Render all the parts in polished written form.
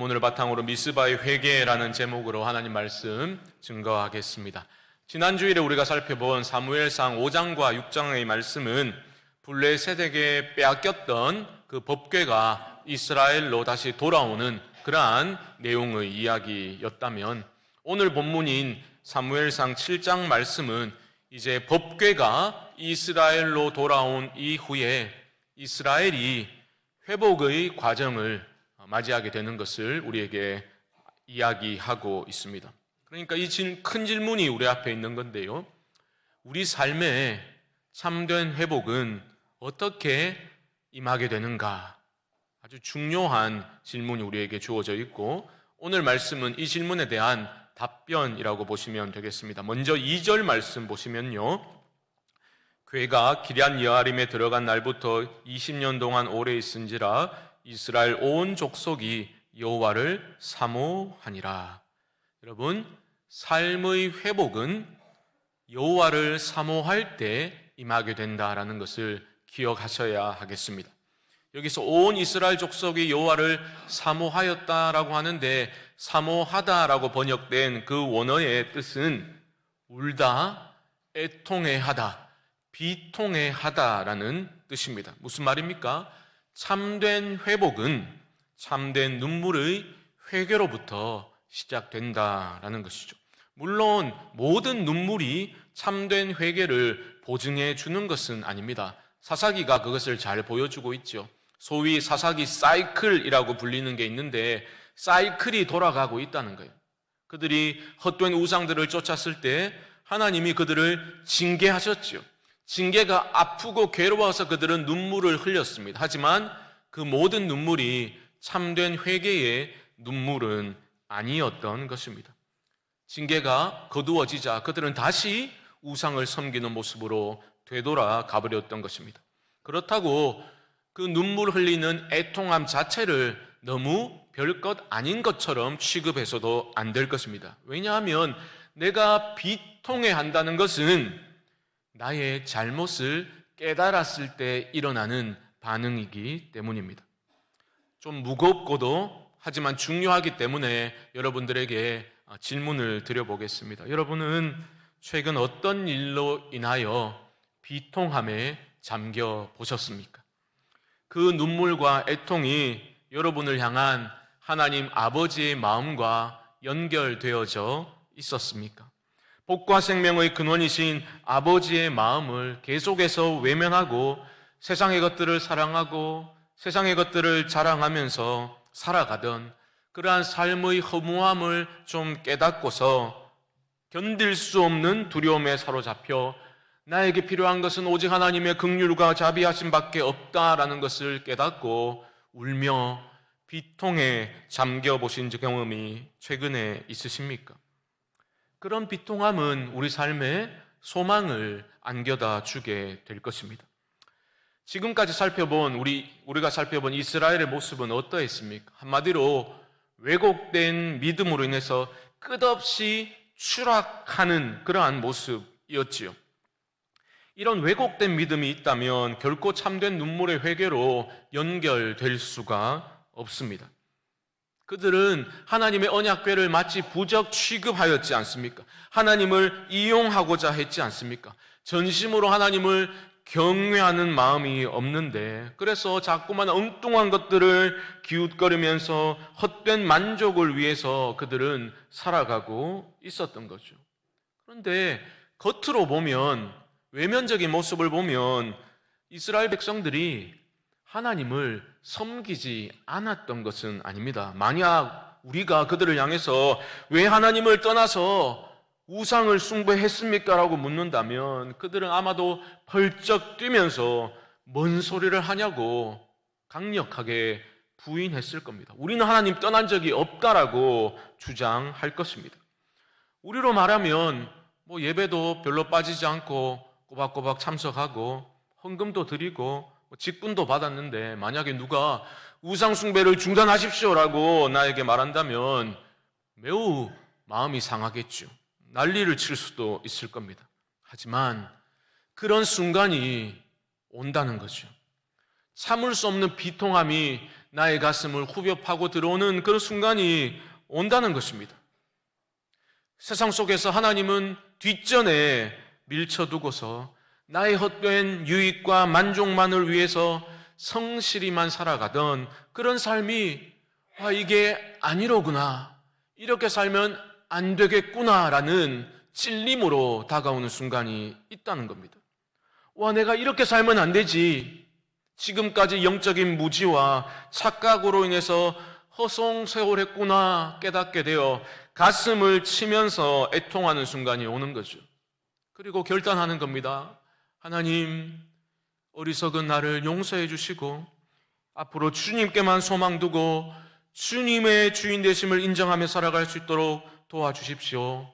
본문을 바탕으로 미스바의 회개라는 제목으로 하나님 말씀 증거하겠습니다. 지난 주일에 우리가 살펴본 사무엘상 5장과 6장의 말씀은 블레셋에게 빼앗겼던 그 법궤가 이스라엘로 다시 돌아오는 그러한 내용의 이야기였다면, 오늘 본문인 사무엘상 7장 말씀은 이제 법궤가 이스라엘로 돌아온 이후에 이스라엘이 회복의 과정을 맞이하게 되는 것을 우리에게 이야기하고 있습니다. 그러니까 이 큰 질문이 우리 앞에 있는 건데요, 우리 삶에 참된 회복은 어떻게 임하게 되는가? 아주 중요한 질문이 우리에게 주어져 있고, 오늘 말씀은 이 질문에 대한 답변이라고 보시면 되겠습니다. 먼저 2절 말씀 보시면요, 괴가 기럇 여아림에 들어간 날부터 20년 동안 오래 있은지라 이스라엘 온 족속이 여호와를 사모하니라. 여러분, 삶의 회복은 여호와를 사모할 때 임하게 된다라는 것을 기억하셔야 하겠습니다. 여기서 온 이스라엘 족속이 여호와를 사모하였다라고 하는데, 사모하다라고 번역된 그 원어의 뜻은 울다, 애통해하다, 비통해하다라는 뜻입니다. 무슨 말입니까? 참된 회복은 참된 눈물의 회개로부터 시작된다라는 것이죠. 물론 모든 눈물이 참된 회개를 보증해 주는 것은 아닙니다. 사사기가 그것을 잘 보여주고 있죠. 소위 사사기 사이클이라고 불리는 게 있는데, 사이클이 돌아가고 있다는 거예요. 그들이 헛된 우상들을 쫓았을 때 하나님이 그들을 징계하셨죠. 징계가 아프고 괴로워서 그들은 눈물을 흘렸습니다. 하지만 그 모든 눈물이 참된 회개의 눈물은 아니었던 것입니다. 징계가 거두어지자 그들은 다시 우상을 섬기는 모습으로 되돌아 가버렸던 것입니다. 그렇다고 그 눈물 흘리는 애통함 자체를 너무 별것 아닌 것처럼 취급해서도 안 될 것입니다. 왜냐하면 내가 비통해한다는 것은 나의 잘못을 깨달았을 때 일어나는 반응이기 때문입니다. 좀 무겁고도 하지만 중요하기 때문에 여러분들에게 질문을 드려보겠습니다. 여러분은 최근 어떤 일로 인하여 비통함에 잠겨 보셨습니까? 그 눈물과 애통이 여러분을 향한 하나님 아버지의 마음과 연결되어져 있었습니까? 복과 생명의 근원이신 아버지의 마음을 계속해서 외면하고 세상의 것들을 사랑하고 세상의 것들을 자랑하면서 살아가던 그러한 삶의 허무함을 좀 깨닫고서 견딜 수 없는 두려움에 사로잡혀 나에게 필요한 것은 오직 하나님의 긍휼과 자비하심밖에 없다라는 것을 깨닫고 울며 비통에 잠겨 보신 경험이 최근에 있으십니까? 그런 비통함은 우리 삶에 소망을 안겨다 주게 될 것입니다. 지금까지 우리가 살펴본 이스라엘의 모습은 어떠했습니까? 한마디로 왜곡된 믿음으로 인해서 끝없이 추락하는 그러한 모습이었지요. 이런 왜곡된 믿음이 있다면 결코 참된 눈물의 회개로 연결될 수가 없습니다. 그들은 하나님의 언약궤를 마치 부적 취급하였지 않습니까? 하나님을 이용하고자 했지 않습니까? 전심으로 하나님을 경외하는 마음이 없는데, 그래서 자꾸만 엉뚱한 것들을 기웃거리면서 헛된 만족을 위해서 그들은 살아가고 있었던 거죠. 그런데 겉으로 보면, 외면적인 모습을 보면 이스라엘 백성들이 하나님을 섬기지 않았던 것은 아닙니다. 만약 우리가 그들을 향해서 왜 하나님을 떠나서 우상을 숭배했습니까? 라고 묻는다면 그들은 아마도 펄쩍 뛰면서 뭔 소리를 하냐고 강력하게 부인했을 겁니다. 우리는 하나님 떠난 적이 없다라고 주장할 것입니다. 우리로 말하면 예배도 별로 빠지지 않고 꼬박꼬박 참석하고 헌금도 드리고 직분도 받았는데, 만약에 누가 우상숭배를 중단하십시오라고 나에게 말한다면 매우 마음이 상하겠죠. 난리를 칠 수도 있을 겁니다. 하지만 그런 순간이 온다는 거죠. 참을 수 없는 비통함이 나의 가슴을 후벼 파고 들어오는 그런 순간이 온다는 것입니다. 세상 속에서 하나님은 뒷전에 밀쳐두고서 나의 헛된 유익과 만족만을 위해서 성실히만 살아가던 그런 삶이 이게 아니로구나, 이렇게 살면 안 되겠구나라는 찔림으로 다가오는 순간이 있다는 겁니다. 내가 이렇게 살면 안 되지. 지금까지 영적인 무지와 착각으로 인해서 허송세월했구나 깨닫게 되어 가슴을 치면서 애통하는 순간이 오는 거죠. 그리고 결단하는 겁니다. 하나님, 어리석은 나를 용서해 주시고 앞으로 주님께만 소망 두고 주님의 주인 되심을 인정하며 살아갈 수 있도록 도와주십시오.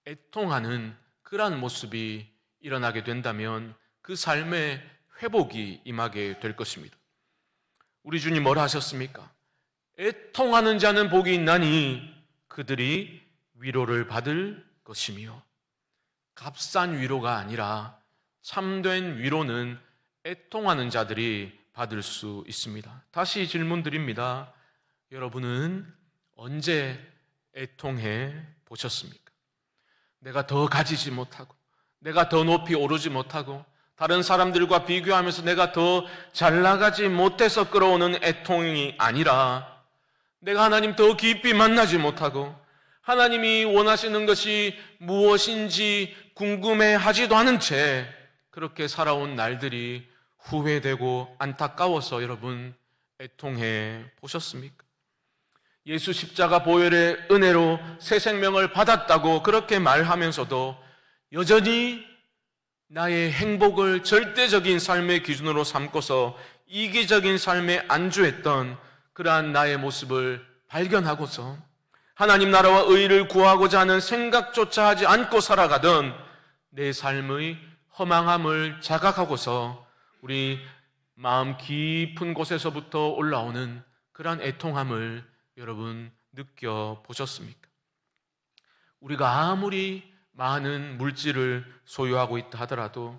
애통하는 그러한 모습이 일어나게 된다면 그 삶에 회복이 임하게 될 것입니다. 우리 주님 뭐라 하셨습니까? 애통하는 자는 복이 있나니 그들이 위로를 받을 것이며, 값싼 위로가 아니라 참된 위로는 애통하는 자들이 받을 수 있습니다. 다시 질문 드립니다. 여러분은 언제 애통해 보셨습니까? 내가 더 가지지 못하고, 내가 더 높이 오르지 못하고, 다른 사람들과 비교하면서 내가 더 잘 나가지 못해서 끌어오는 애통이 아니라 내가 하나님 더 깊이 만나지 못하고 하나님이 원하시는 것이 무엇인지 궁금해하지도 않은 채 그렇게 살아온 날들이 후회되고 안타까워서 여러분 애통해 보셨습니까? 예수 십자가 보혈의 은혜로 새 생명을 받았다고 그렇게 말하면서도 여전히 나의 행복을 절대적인 삶의 기준으로 삼고서 이기적인 삶에 안주했던 그러한 나의 모습을 발견하고서 하나님 나라와 의를 구하고자 하는 생각조차 하지 않고 살아가던 내 삶의 허망함을 자각하고서 우리 마음 깊은 곳에서부터 올라오는 그러한 애통함을 여러분 느껴보셨습니까? 우리가 아무리 많은 물질을 소유하고 있다 하더라도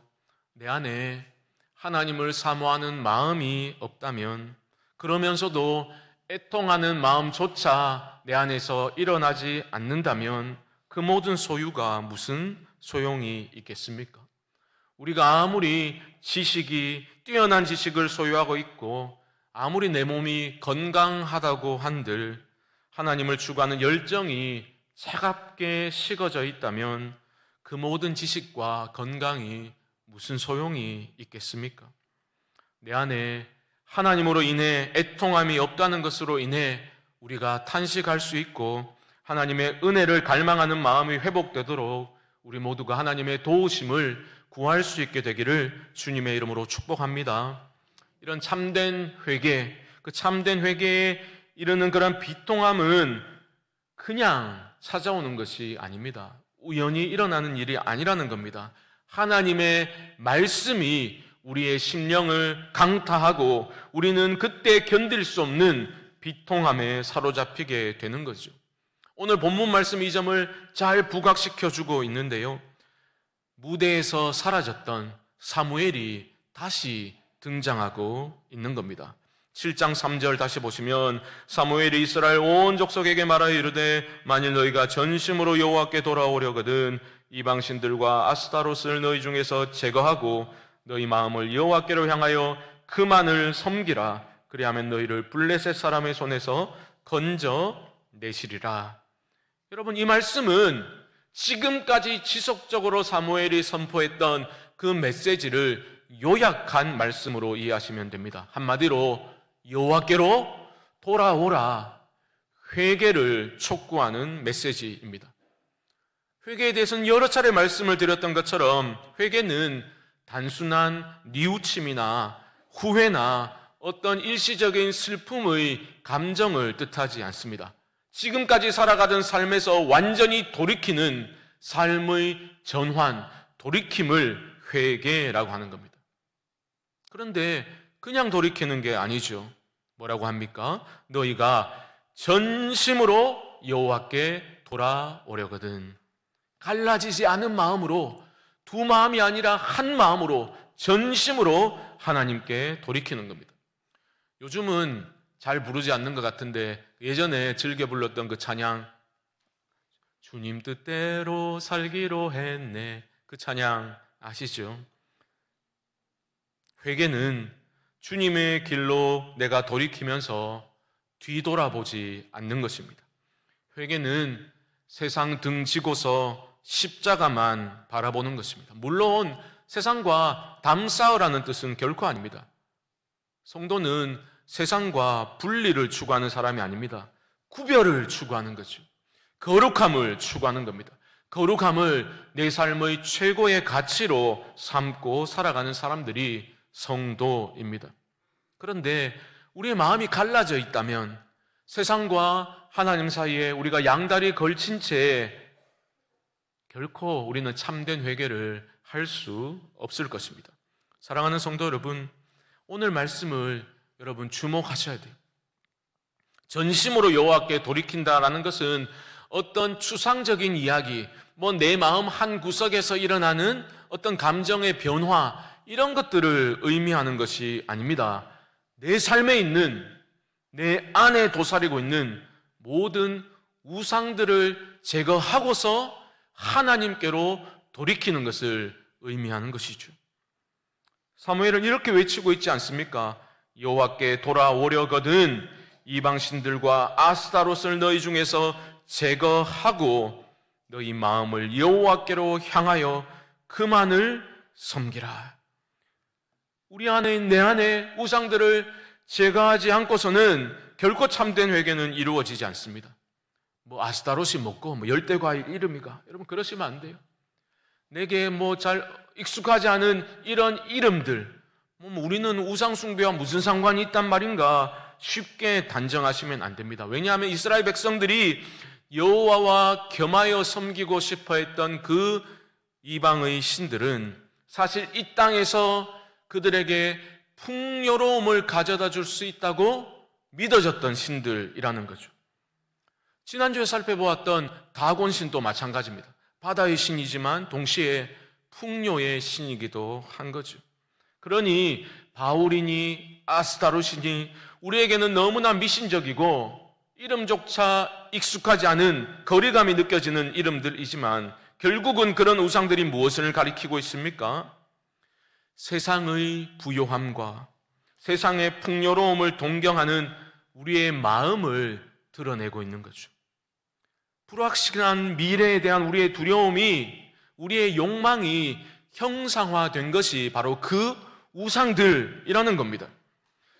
내 안에 하나님을 사모하는 마음이 없다면, 그러면서도 애통하는 마음조차 내 안에서 일어나지 않는다면 그 모든 소유가 무슨 소용이 있겠습니까? 우리가 아무리 뛰어난 지식을 소유하고 있고 아무리 내 몸이 건강하다고 한들 하나님을 추구하는 열정이 차갑게 식어져 있다면 그 모든 지식과 건강이 무슨 소용이 있겠습니까? 내 안에 하나님으로 인해 애통함이 없다는 것으로 인해 우리가 탄식할 수 있고 하나님의 은혜를 갈망하는 마음이 회복되도록 우리 모두가 하나님의 도우심을 구할 수 있게 되기를 주님의 이름으로 축복합니다. 이런 참된 회개, 그 참된 회개에 이르는 그런 비통함은 그냥 찾아오는 것이 아닙니다. 우연히 일어나는 일이 아니라는 겁니다. 하나님의 말씀이 우리의 심령을 강타하고 우리는 그때 견딜 수 없는 비통함에 사로잡히게 되는 거죠. 오늘 본문 말씀 이 점을 잘 부각시켜주고 있는데요. 무대에서 사라졌던 사무엘이 다시 등장하고 있는 겁니다. 7장 3절 다시 보시면 사무엘이 이스라엘 온 족속에게 말하여 이르되 만일 너희가 전심으로 여호와께 돌아오려거든 이방신들과 아스타롯을 너희 중에서 제거하고 너희 마음을 여호와께로 향하여 그만을 섬기라. 그리하면 너희를 블레셋 사람의 손에서 건져내시리라. 여러분, 이 말씀은 지금까지 지속적으로 사무엘이 선포했던 그 메시지를 요약한 말씀으로 이해하시면 됩니다. 한마디로 여호와께로 돌아오라, 회개를 촉구하는 메시지입니다. 회개에 대해서는 여러 차례 말씀을 드렸던 것처럼 회개는 단순한 뉘우침이나 후회나 어떤 일시적인 슬픔의 감정을 뜻하지 않습니다. 지금까지 살아가던 삶에서 완전히 돌이키는 삶의 전환, 돌이킴을 회개라고 하는 겁니다. 그런데 그냥 돌이키는 게 아니죠. 뭐라고 합니까? 너희가 전심으로 여호와께 돌아오려거든. 갈라지지 않은 마음으로, 두 마음이 아니라 한 마음으로 전심으로 하나님께 돌이키는 겁니다. 요즘은 잘 부르지 않는 것 같은데 예전에 즐겨 불렀던 그 찬양, 주님 뜻대로 살기로 했네, 그 찬양 아시죠? 회개는 주님의 길로 내가 돌이키면서 뒤돌아보지 않는 것입니다. 회개는 세상 등 지고서 십자가만 바라보는 것입니다. 물론 세상과 담싸우라는 뜻은 결코 아닙니다. 성도는 세상과 분리를 추구하는 사람이 아닙니다. 구별을 추구하는 거죠. 거룩함을 추구하는 겁니다. 거룩함을 내 삶의 최고의 가치로 삼고 살아가는 사람들이 성도입니다. 그런데 우리의 마음이 갈라져 있다면 세상과 하나님 사이에 우리가 양다리 걸친 채 결코 우리는 참된 회개를 할 수 없을 것입니다. 사랑하는 성도 여러분, 오늘 말씀을 여러분 주목하셔야 돼요. 전심으로 여호와께 돌이킨다라는 것은 어떤 추상적인 이야기, 내 마음 한 구석에서 일어나는 어떤 감정의 변화, 이런 것들을 의미하는 것이 아닙니다. 내 삶에 있는, 내 안에 도사리고 있는 모든 우상들을 제거하고서 하나님께로 돌이키는 것을 의미하는 것이죠. 사무엘은 이렇게 외치고 있지 않습니까? 여호와께 돌아오려거든 이방신들과 아스타롯을 너희 중에서 제거하고 너희 마음을 여호와께로 향하여 그만을 섬기라. 우리 안에, 내 안에 우상들을 제거하지 않고서는 결코 참된 회개는 이루어지지 않습니다. 아스타롯이 먹고 열대과일 이름이가, 여러분 그러시면 안 돼요. 내게 잘 익숙하지 않은 이런 이름들, 우리는 우상숭배와 무슨 상관이 있단 말인가 쉽게 단정하시면 안 됩니다. 왜냐하면 이스라엘 백성들이 여호와와 겸하여 섬기고 싶어 했던 그 이방의 신들은 사실 이 땅에서 그들에게 풍요로움을 가져다 줄 수 있다고 믿어졌던 신들이라는 거죠. 지난주에 살펴보았던 다곤신도 마찬가지입니다. 바다의 신이지만 동시에 풍요의 신이기도 한 거죠. 그러니 바울이니 아스타롯이니 우리에게는 너무나 미신적이고 이름조차 익숙하지 않은 거리감이 느껴지는 이름들이지만 결국은 그런 우상들이 무엇을 가리키고 있습니까? 세상의 부요함과 세상의 풍요로움을 동경하는 우리의 마음을 드러내고 있는 거죠. 불확실한 미래에 대한 우리의 두려움이, 우리의 욕망이 형상화된 것이 바로 그 우상들이라는 겁니다.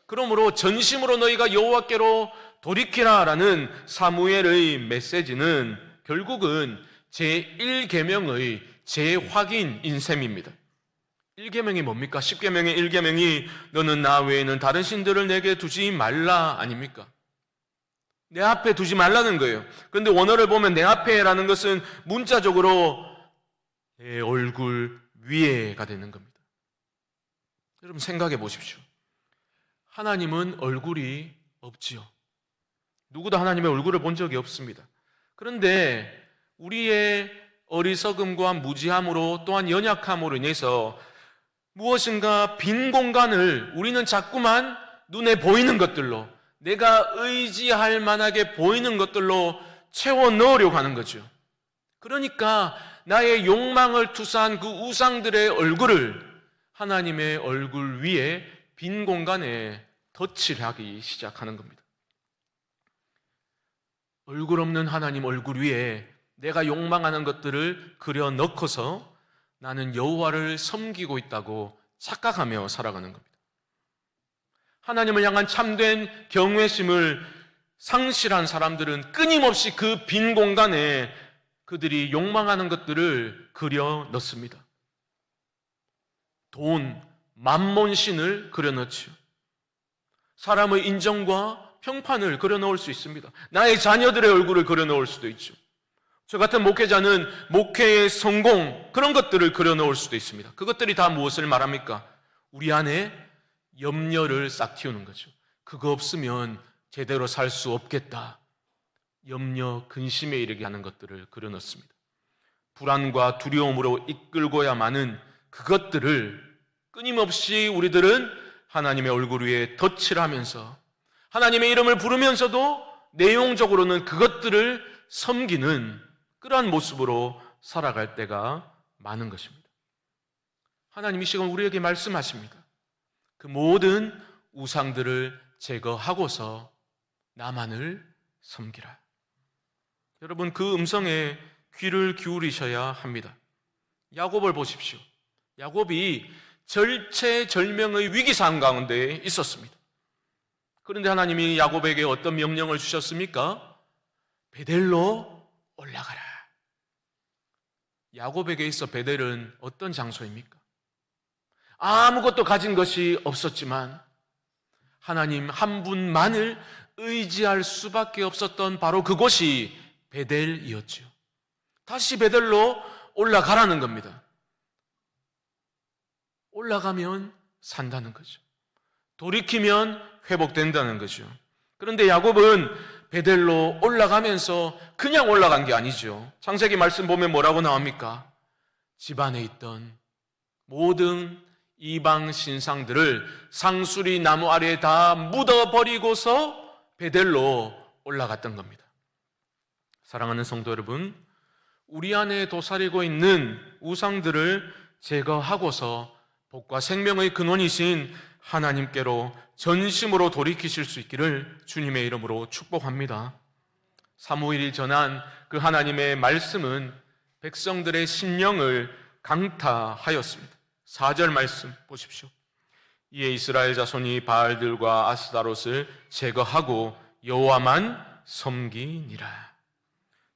그러므로 전심으로 너희가 여호와께로 돌이키라라는 사무엘의 메시지는 결국은 제1계명의 재확인인 셈입니다. 1계명이 뭡니까? 10계명의 1계명이 너는 나 외에는 다른 신들을 내게 두지 말라 아닙니까? 내 앞에 두지 말라는 거예요. 그런데 원어를 보면 내 앞에라는 것은 문자적으로 내 얼굴 위에가 되는 겁니다. 여러분 생각해 보십시오. 하나님은 얼굴이 없지요. 누구도 하나님의 얼굴을 본 적이 없습니다. 그런데 우리의 어리석음과 무지함으로 또한 연약함으로 인해서 무엇인가 빈 공간을 우리는 자꾸만 눈에 보이는 것들로, 내가 의지할 만하게 보이는 것들로 채워 넣으려고 하는 거죠. 그러니까 나의 욕망을 투사한 그 우상들의 얼굴을 하나님의 얼굴 위에 빈 공간에 덧칠하기 시작하는 겁니다. 얼굴 없는 하나님 얼굴 위에 내가 욕망하는 것들을 그려 넣고서 나는 여호와를 섬기고 있다고 착각하며 살아가는 겁니다. 하나님을 향한 참된 경외심을 상실한 사람들은 끊임없이 그 빈 공간에 그들이 욕망하는 것들을 그려 넣습니다. 돈, 만몬신을 그려 넣지요. 사람의 인정과 평판을 그려 넣을 수 있습니다. 나의 자녀들의 얼굴을 그려 넣을 수도 있죠. 저 같은 목회자는 목회의 성공, 그런 것들을 그려 넣을 수도 있습니다. 그것들이 다 무엇을 말합니까? 우리 안에 염려를 싹 틔우는 거죠. 그거 없으면 제대로 살 수 없겠다. 염려, 근심에 이르게 하는 것들을 그려 넣습니다. 불안과 두려움으로 이끌고야만은 그것들을 끊임없이 우리들은 하나님의 얼굴 위에 덧칠하면서 하나님의 이름을 부르면서도 내용적으로는 그것들을 섬기는 그러한 모습으로 살아갈 때가 많은 것입니다. 하나님이 지금 우리에게 말씀하십니다. 그 모든 우상들을 제거하고서 나만을 섬기라. 여러분, 그 음성에 귀를 기울이셔야 합니다. 야곱을 보십시오. 야곱이 절체절명의 위기상 가운데 있었습니다. 그런데 하나님이 야곱에게 어떤 명령을 주셨습니까? 베델로 올라가라. 야곱에게 있어 베델은 어떤 장소입니까? 아무것도 가진 것이 없었지만 하나님 한 분만을 의지할 수밖에 없었던 바로 그곳이 베델이었죠. 다시 베델로 올라가라는 겁니다. 올라가면 산다는 거죠. 돌이키면 회복된다는 거죠. 그런데 야곱은 베델로 올라가면서 그냥 올라간 게 아니죠. 창세기 말씀 보면 뭐라고 나옵니까? 집안에 있던 모든 이방 신상들을 상수리 나무 아래에 다 묻어버리고서 베델로 올라갔던 겁니다. 사랑하는 성도 여러분, 우리 안에 도사리고 있는 우상들을 제거하고서 복과 생명의 근원이신 하나님께로 전심으로 돌이키실 수 있기를 주님의 이름으로 축복합니다. 사무엘이 전한 그 하나님의 말씀은 백성들의 심령을 강타하였습니다. 4절 말씀 보십시오. 이에 이스라엘 자손이 바알들과 아스다롯을 제거하고 여호와만 섬기니라.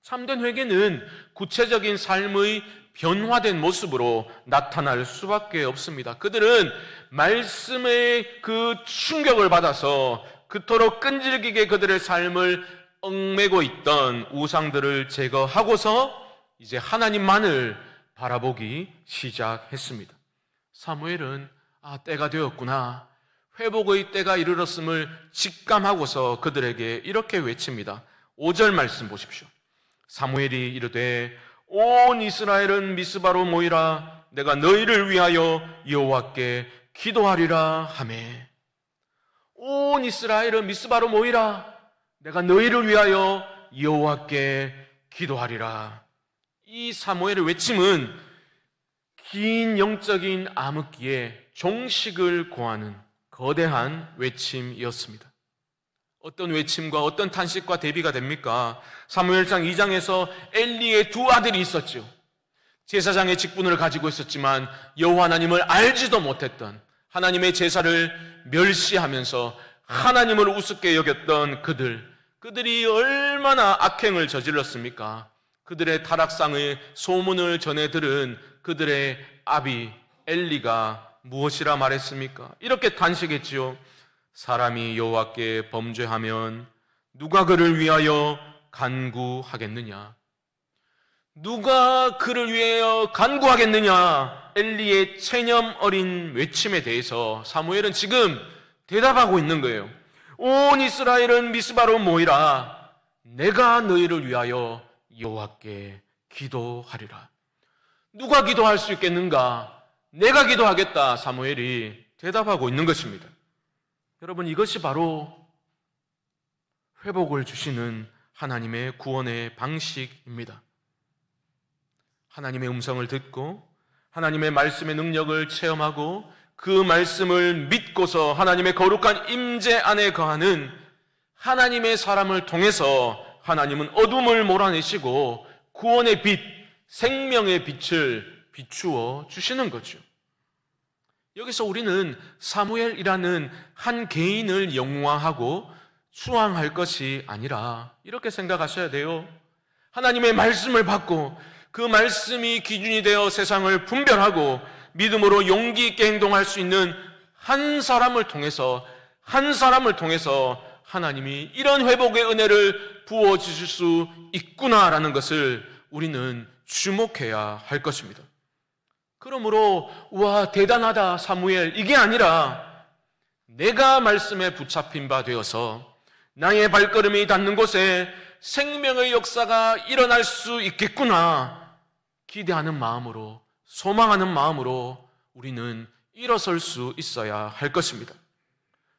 참된 회개는 구체적인 삶의 변화된 모습으로 나타날 수밖에 없습니다. 그들은 말씀의 그 충격을 받아서 그토록 끈질기게 그들의 삶을 얽매고 있던 우상들을 제거하고서 이제 하나님만을 바라보기 시작했습니다. 사무엘은 때가 되었구나, 회복의 때가 이르렀음을 직감하고서 그들에게 이렇게 외칩니다. 5절 말씀 보십시오. 사무엘이 이르되 온 이스라엘은 미스바로 모이라. 내가 너희를 위하여 여호와께 기도하리라 하매. 온 이스라엘은 미스바로 모이라. 내가 너희를 위하여 여호와께 기도하리라. 이 사무엘의 외침은 긴 영적인 암흑기에 종식을 고하는 거대한 외침이었습니다. 어떤 외침과 어떤 탄식과 대비가 됩니까? 사무엘상 2장에서 엘리의 두 아들이 있었죠. 제사장의 직분을 가지고 있었지만 여호와 하나님을 알지도 못했던, 하나님의 제사를 멸시하면서 하나님을 우습게 여겼던 그들이 얼마나 악행을 저질렀습니까? 그들의 타락상의 소문을 전해 들은 그들의 아비 엘리가 무엇이라 말했습니까? 이렇게 탄식했지요. 사람이 여호와께 범죄하면 누가 그를 위하여 간구하겠느냐? 누가 그를 위하여 간구하겠느냐? 엘리의 체념 어린 외침에 대해서 사무엘은 지금 대답하고 있는 거예요. 온 이스라엘은 미스바로 모이라. 내가 너희를 위하여 여호와께 기도하리라. 누가 기도할 수 있겠는가? 내가 기도하겠다. 사무엘이 대답하고 있는 것입니다. 여러분, 이것이 바로 회복을 주시는 하나님의 구원의 방식입니다. 하나님의 음성을 듣고 하나님의 말씀의 능력을 체험하고 그 말씀을 믿고서 하나님의 거룩한 임재 안에 거하는 하나님의 사람을 통해서 하나님은 어둠을 몰아내시고 구원의 빛, 생명의 빛을 비추어 주시는 거죠. 여기서 우리는 사무엘이라는 한 개인을 영화하고 추앙할 것이 아니라 이렇게 생각하셔야 돼요. 하나님의 말씀을 받고 그 말씀이 기준이 되어 세상을 분별하고 믿음으로 용기 있게 행동할 수 있는 한 사람을 통해서 하나님이 이런 회복의 은혜를 부어주실 수 있구나라는 것을 우리는 주목해야 할 것입니다. 그러므로 와 대단하다 사무엘, 이게 아니라 내가 말씀에 붙잡힌 바 되어서 나의 발걸음이 닿는 곳에 생명의 역사가 일어날 수 있겠구나 기대하는 마음으로, 소망하는 마음으로 우리는 일어설 수 있어야 할 것입니다.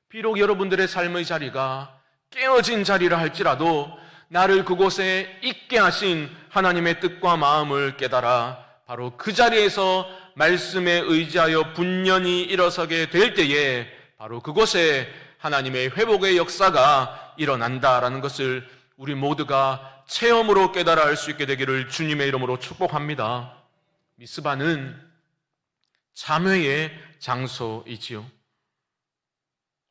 비록 여러분들의 삶의 자리가 깨어진 자리라 할지라도 나를 그곳에 있게 하신 하나님의 뜻과 마음을 깨달아 바로 그 자리에서 말씀에 의지하여 분연히 일어서게 될 때에 바로 그곳에 하나님의 회복의 역사가 일어난다라는 것을 우리 모두가 체험으로 깨달아 알 수 있게 되기를 주님의 이름으로 축복합니다. 미스바는 참회의 장소이지요.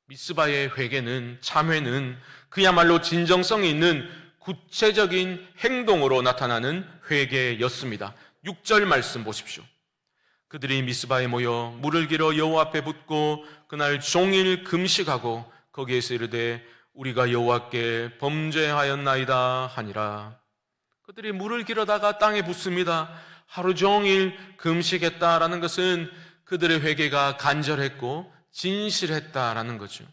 미스바의 회개는, 참회는 그야말로 진정성이 있는 구체적인 행동으로 나타나는 회개였습니다. 6절 말씀 보십시오. 그들이 미스바에 모여 물을 길어 여호와 앞에 붓고 그날 종일 금식하고 거기에서 이르되 우리가 여호와께 범죄하였나이다 하니라. 그들이 물을 길어다가 땅에 붓습니다. 하루 종일 금식했다라는 것은 그들의 회개가 간절했고 진실했다라는 거죠.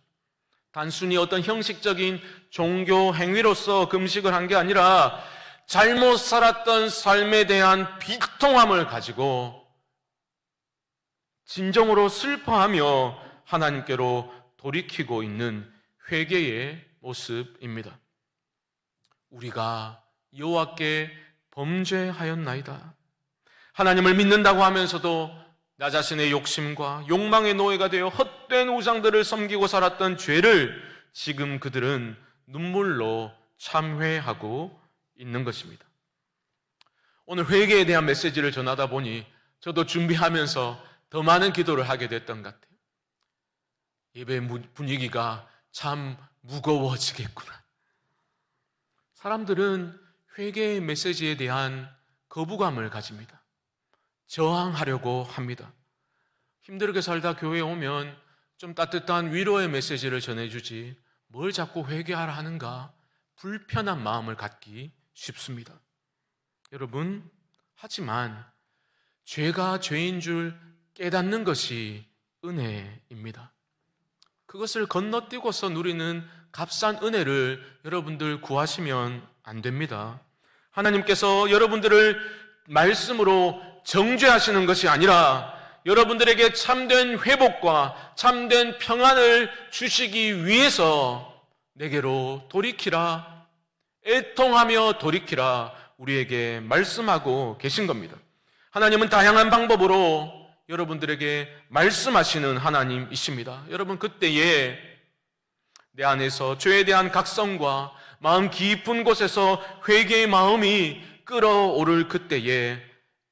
단순히 어떤 형식적인 종교 행위로서 금식을 한 게 아니라 잘못 살았던 삶에 대한 비통함을 가지고 진정으로 슬퍼하며 하나님께로 돌이키고 있는 회개의 모습입니다. 우리가 여호와께 범죄하였나이다. 하나님을 믿는다고 하면서도 나 자신의 욕심과 욕망의 노예가 되어 헛된 우상들을 섬기고 살았던 죄를 지금 그들은 눈물로 참회하고 있는 것입니다. 오늘 회개에 대한 메시지를 전하다 보니 저도 준비하면서 더 많은 기도를 하게 됐던 것 같아요. 예배 분위기가 참 무거워지겠구나. 사람들은 회개의 메시지에 대한 거부감을 가집니다. 저항하려고 합니다. 힘들게 살다 교회에 오면 좀 따뜻한 위로의 메시지를 전해주지 뭘 자꾸 회개하라 하는가 불편한 마음을 갖기 쉽습니다. 여러분, 하지만 죄가 죄인 줄 깨닫는 것이 은혜입니다. 그것을 건너뛰고서 누리는 값싼 은혜를 여러분들 구하시면 안 됩니다. 하나님께서 여러분들을 말씀으로 정죄하시는 것이 아니라 여러분들에게 참된 회복과 참된 평안을 주시기 위해서 내게로 돌이키라, 애통하며 돌이키라 우리에게 말씀하고 계신 겁니다. 하나님은 다양한 방법으로 여러분들에게 말씀하시는 하나님이십니다. 여러분, 그때에 내 안에서 죄에 대한 각성과 마음 깊은 곳에서 회개의 마음이 끓어오를 그때에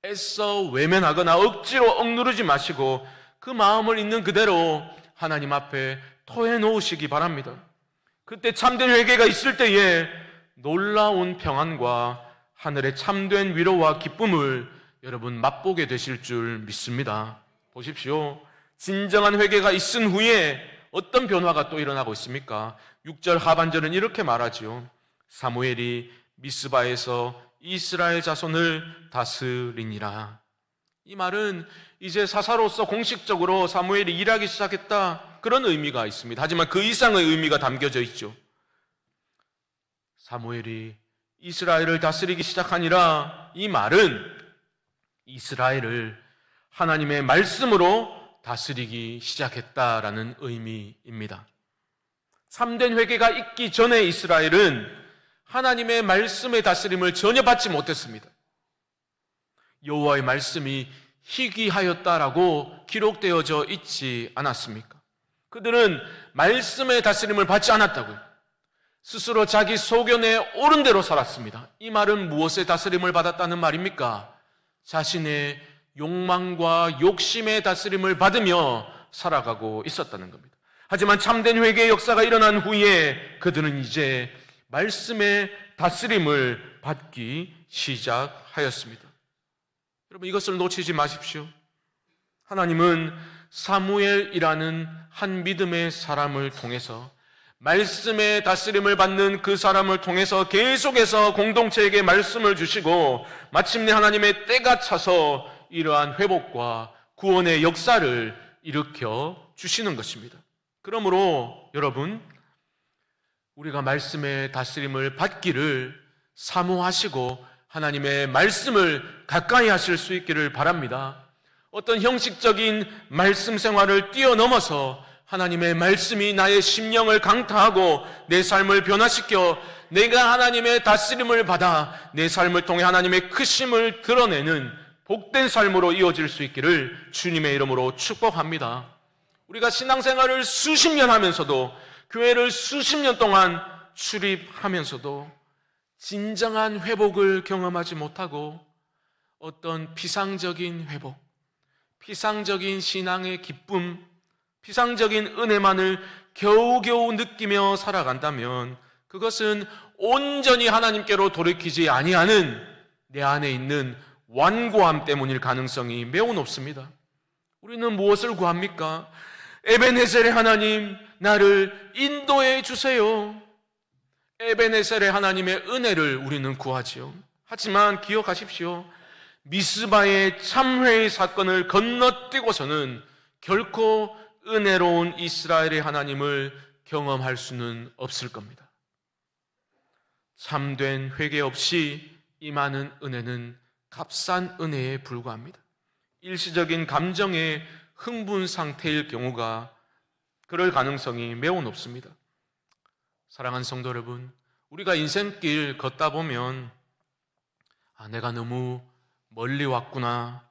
애써 외면하거나 억지로 억누르지 마시고 그 마음을 있는 그대로 하나님 앞에 토해 놓으시기 바랍니다. 그때 참된 회개가 있을 때에 놀라운 평안과 하늘의 참된 위로와 기쁨을 여러분 맛보게 되실 줄 믿습니다. 보십시오. 진정한 회개가 있은 후에 어떤 변화가 또 일어나고 있습니까? 6절 하반절은 이렇게 말하지요. 사무엘이 미스바에서 이스라엘 자손을 다스리니라. 이 말은 이제 사사로서 공식적으로 사무엘이 일하기 시작했다, 그런 의미가 있습니다. 하지만 그 이상의 의미가 담겨져 있죠. 사무엘이 이스라엘을 다스리기 시작하니라. 이 말은 이스라엘을 하나님의 말씀으로 다스리기 시작했다라는 의미입니다. 참된 회개가 있기 전에 이스라엘은 하나님의 말씀의 다스림을 전혀 받지 못했습니다. 여호와의 말씀이 희귀하였다라고 기록되어져 있지 않았습니까? 그들은 말씀의 다스림을 받지 않았다고요. 스스로 자기 소견에 옳은 대로 살았습니다. 이 말은 무엇의 다스림을 받았다는 말입니까? 자신의 욕망과 욕심의 다스림을 받으며 살아가고 있었다는 겁니다. 하지만 참된 회개의 역사가 일어난 후에 그들은 이제 말씀의 다스림을 받기 시작하였습니다. 여러분, 이것을 놓치지 마십시오. 하나님은 사무엘이라는 한 믿음의 사람을 통해서 말씀의 다스림을 받는 그 사람을 통해서 계속해서 공동체에게 말씀을 주시고 마침내 하나님의 때가 차서 이러한 회복과 구원의 역사를 일으켜 주시는 것입니다. 그러므로 여러분, 우리가 말씀의 다스림을 받기를 사모하시고 하나님의 말씀을 가까이 하실 수 있기를 바랍니다. 어떤 형식적인 말씀 생활을 뛰어넘어서 하나님의 말씀이 나의 심령을 강타하고 내 삶을 변화시켜 내가 하나님의 다스림을 받아 내 삶을 통해 하나님의 크심을 드러내는 복된 삶으로 이어질 수 있기를 주님의 이름으로 축복합니다. 우리가 신앙생활을 수십 년 하면서도, 교회를 수십 년 동안 출입하면서도 진정한 회복을 경험하지 못하고 어떤 피상적인 회복, 피상적인 신앙의 기쁨, 피상적인 은혜만을 겨우겨우 느끼며 살아간다면 그것은 온전히 하나님께로 돌이키지 아니하는 내 안에 있는 완고함 때문일 가능성이 매우 높습니다. 우리는 무엇을 구합니까? 에베네셀의 하나님, 나를 인도해 주세요. 에베네셀의 하나님의 은혜를 우리는 구하지요. 하지만 기억하십시오. 미스바의 참회의 사건을 건너뛰고서는 결코 은혜로운 이스라엘의 하나님을 경험할 수는 없을 겁니다. 참된 회개 없이 임하는 은혜는 값싼 은혜에 불과합니다. 일시적인 감정의 흥분 상태일 경우가 그럴 가능성이 매우 높습니다. 사랑하는 성도 여러분, 우리가 인생길 걷다 보면 내가 너무 멀리 왔구나,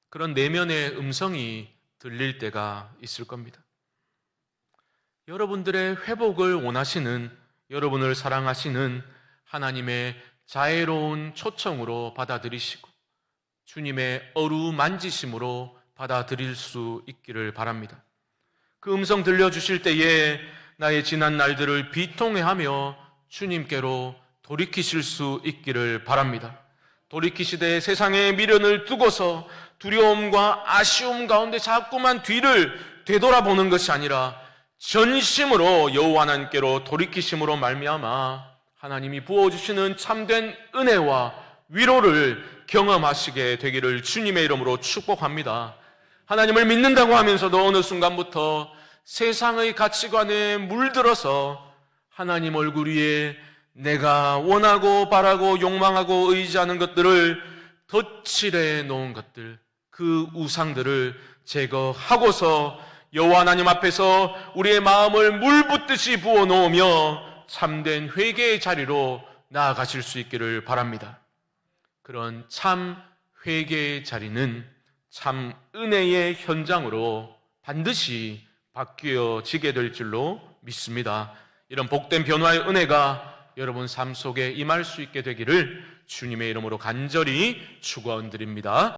그런 내면의 음성이 들릴 때가 있을 겁니다. 여러분들의 회복을 원하시는, 여러분을 사랑하시는 하나님의 자애로운 초청으로 받아들이시고 주님의 어루만지심으로 받아들일 수 있기를 바랍니다. 그 음성 들려주실 때에 나의 지난 날들을 비통해하며 주님께로 돌이키실 수 있기를 바랍니다. 돌이키시되 세상의 미련을 두고서 두려움과 아쉬움 가운데 자꾸만 뒤를 되돌아보는 것이 아니라 전심으로 여호와 하나님께로 돌이키심으로 말미암아 하나님이 부어주시는 참된 은혜와 위로를 경험하시게 되기를 주님의 이름으로 축복합니다. 하나님을 믿는다고 하면서도 어느 순간부터 세상의 가치관에 물들어서 하나님 얼굴 위에 내가 원하고 바라고 욕망하고 의지하는 것들을 덧칠해 놓은 것들, 그 우상들을 제거하고서 여호와 하나님 앞에서 우리의 마음을 물 붓듯이 부어 놓으며 참된 회개의 자리로 나아가실 수 있기를 바랍니다. 그런 참 회개의 자리는 참 은혜의 현장으로 반드시 바뀌어지게 될 줄로 믿습니다. 이런 복된 변화의 은혜가 여러분 삶 속에 임할 수 있게 되기를 주님의 이름으로 간절히 축원드립니다.